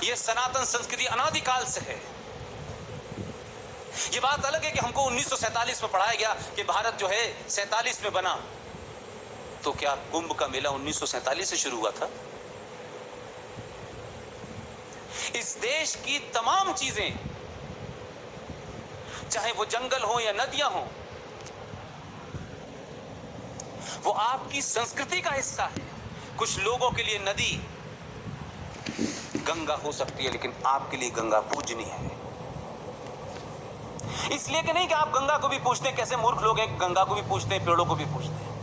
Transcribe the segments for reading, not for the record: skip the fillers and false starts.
ये सनातन संस्कृति अनादिकाल से है। ये बात अलग है कि हमको 1947 में पढ़ाया गया कि भारत जो है 47 में बना, तो क्या कुंभ का मेला 1947 से शुरू हुआ था? इस देश की तमाम चीजें, चाहे वो जंगल हो या नदियां हो, वो आपकी संस्कृति का हिस्सा है। कुछ लोगों के लिए नदी गंगा हो सकती है, लेकिन आपके लिए गंगा पूजनीय है। इसलिए कि नहीं कि आप गंगा को भी पूछते हैं, कैसे मूर्ख लोग हैं, गंगा को भी पूछते हैं, पेड़ों को भी पूछते हैं,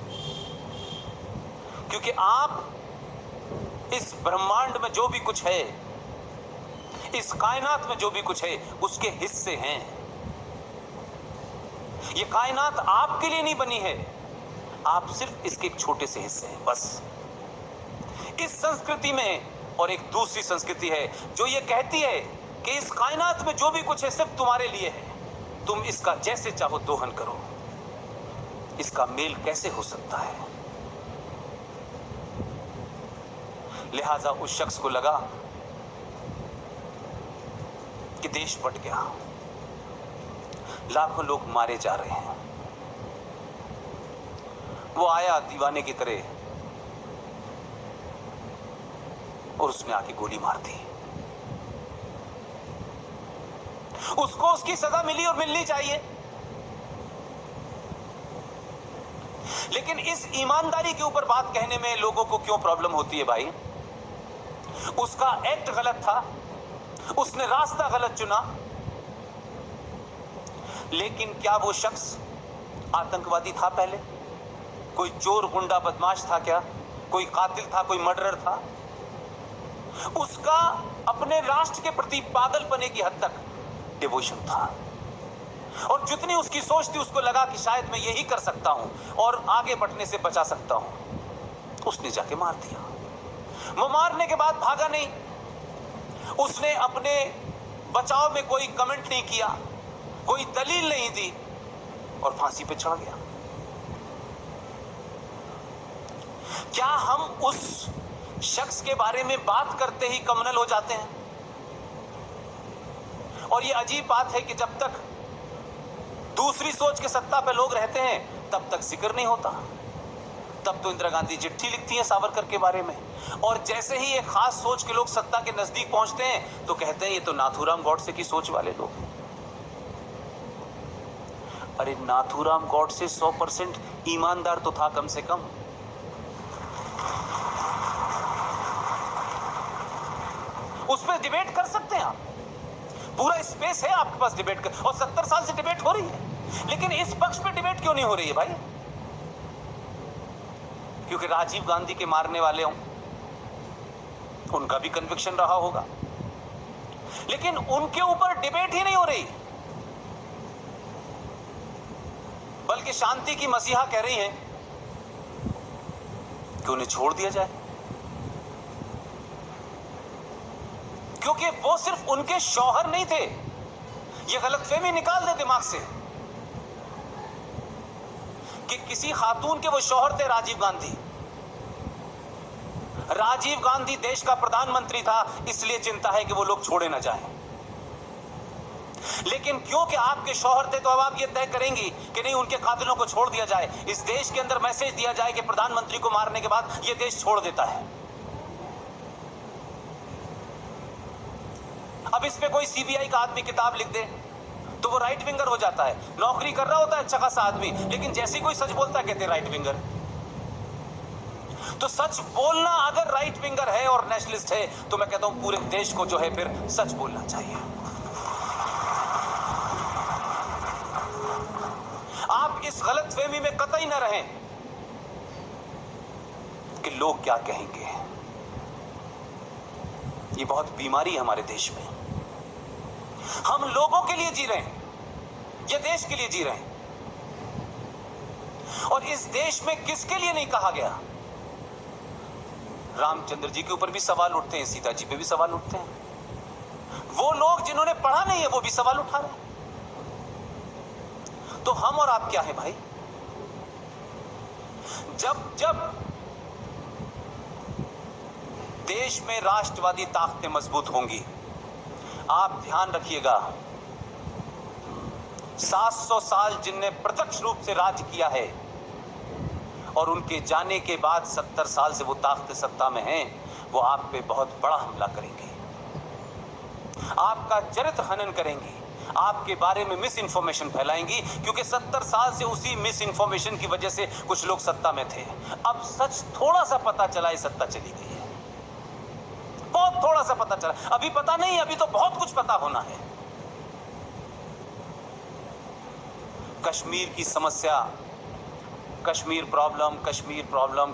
क्योंकि आप इस ब्रह्मांड में जो भी कुछ है, इस कायनात में जो भी कुछ है, उसके हिस्से हैं। ये कायनात आपके लिए नहीं बनी है, आप सिर्फ इसके एक छोटे से हिस्से हैं, बस। इस संस्कृति में और एक दूसरी संस्कृति है जो ये कहती है कि इस कायनात में जो भी कुछ है सिर्फ तुम्हारे लिए है, तुम इसका जैसे चाहो दोहन करो। इसका मेल कैसे हो सकता है? लिहाजा उस शख्स को लगा कि देश बट गया, लाखों लोग मारे जा रहे हैं। वो आया दीवाने की तरह और उसने आके गोली मार दी। उसको उसकी सजा मिली और मिलनी चाहिए, लेकिन इस ईमानदारी के ऊपर बात कहने में लोगों को क्यों प्रॉब्लम होती है भाई? उसका एक्ट गलत था, उसने रास्ता गलत चुना, लेकिन क्या वो शख्स आतंकवादी था? पहले कोई चोर गुंडा बदमाश था क्या? कोई कातिल था? कोई मर्डरर था? उसका अपने राष्ट्र के प्रति पागलपने की हद तक डिवोशन था, और जितनी उसकी सोच थी, उसको लगा कि शायद मैं यही कर सकता हूं और आगे बढ़ने से बचा सकता हूं। उसने जाके मार दिया। वो मारने के बाद भागा नहीं, उसने अपने बचाव में कोई कमेंट नहीं किया, कोई दलील नहीं दी और फांसी पे चढ़ गया। क्या हम उस शख्स के बारे में बात करते ही कम्युनल हो जाते हैं? और ये अजीब बात है कि जब तक दूसरी सोच के सत्ता पे लोग रहते हैं तब तक जिक्र नहीं होता। तब तो इंदिरा गांधी चिट्ठी लिखती है सावरकर के बारे में, और जैसे ही एक खास सोच के लोग सत्ता के नजदीक पहुंचते हैं तो कहते हैं ये तो नाथूराम गॉडसे की सोच वाले लोग हैं। अरे नाथूराम गॉडसे 100% ईमानदार तो था कम से कम। उस पर डिबेट कर सकते हैं आप, पूरा स्पेस है आपके पास डिबेट कर, और 70 साल से डिबेट हो रही है, लेकिन इस पक्ष पे डिबेट क्यों नहीं हो रही है भाई? क्योंकि राजीव गांधी के मारने वाले हों, उनका भी कन्विक्शन रहा होगा, लेकिन उनके ऊपर डिबेट ही नहीं हो रही, बल्कि शांति की मसीहा कह रही हैं कि उन्हें छोड़ दिया जाए, क्योंकि वो सिर्फ उनके शौहर नहीं थे। ये गलतफहमी निकाल दे दिमाग से कि किसी खातून के वो शौहर थे राजीव गांधी। राजीव गांधी देश का प्रधानमंत्री था, इसलिए चिंता है कि वो लोग छोड़े ना जाएं। लेकिन क्योंकि आपके शौहर थे तो अब आप ये तय करेंगी कि नहीं, उनके कातिलों को छोड़ दिया जाए। इस देश के अंदर मैसेज दिया जाए कि प्रधानमंत्री को मारने के बाद ये देश छोड़ देता है। अब इस पे कोई सीबीआई का आदमी किताब लिख दे तो वो राइट विंगर हो जाता है। नौकरी कर रहा होता है अच्छा खासा आदमी, लेकिन जैसे ही कोई सच बोलता है कहते हैं राइट विंगर। तो सच बोलना अगर राइट विंगर है और नेशनलिस्ट है, तो मैं कहता हूं पूरे देश को जो है फिर सच बोलना चाहिए। आप इस गलतफहमी में कतई न रहें कि लोग क्या कहेंगे। ये बहुत बीमारी है हमारे देश में। हम लोगों के लिए जी रहे हैं, ये देश के लिए जी रहे हैं, और इस देश में किसके लिए नहीं कहा गया। रामचंद्र जी के ऊपर भी सवाल उठते हैं, सीता जी पे भी सवाल उठते हैं। वो लोग जिन्होंने पढ़ा नहीं है वो भी सवाल उठा रहे हैं। तो हम और आप क्या है भाई? जब जब देश में राष्ट्रवादी ताकतें मजबूत होंगी। आप ध्यान रखिएगा, 700 साल जिनने प्रत्यक्ष रूप से राज किया है और उनके जाने के बाद 70 साल से वो ताकतें सत्ता में हैं, वो आप पे बहुत बड़ा हमला करेंगे, आपका चरित्र हनन करेंगी, आपके बारे में मिस इन्फॉर्मेशन फैलाएंगी, क्योंकि 70 साल से उसी मिस इन्फॉर्मेशन की वजह से कुछ लोग सत्ता में थे। अब सच थोड़ा सा पता चला, ये सत्ता चली गई है। बहुत थोड़ा सा पता चला, अभी पता नहीं, अभी तो बहुत कुछ पता होना है। कश्मीर की समस्या, कश्मीर प्रॉब्लम,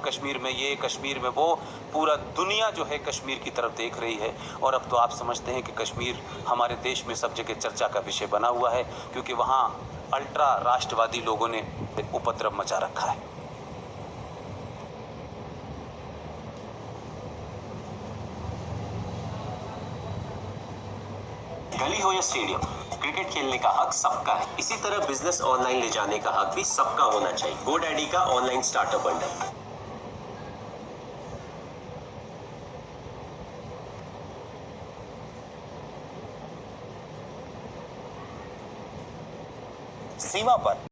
कश्मीर में ये, कश्मीर में वो, पूरा दुनिया जो है कश्मीर की तरफ देख रही है। और अब तो आप समझते हैं कि कश्मीर हमारे देश में सब जगह चर्चा का विषय बना हुआ है, क्योंकि वहाँ अल्ट्रा राष्ट्रवादी लोगों ने उपद्रव मचा रखा है। गली हो या स्टेडियम, क्रिकेट खेलने का हक सबका है। इसी तरह बिजनेस ऑनलाइन ले जाने का हक भी सबका होना चाहिए। गोडैडी का ऑनलाइन स्टार्टअप बंडल। सीमा पर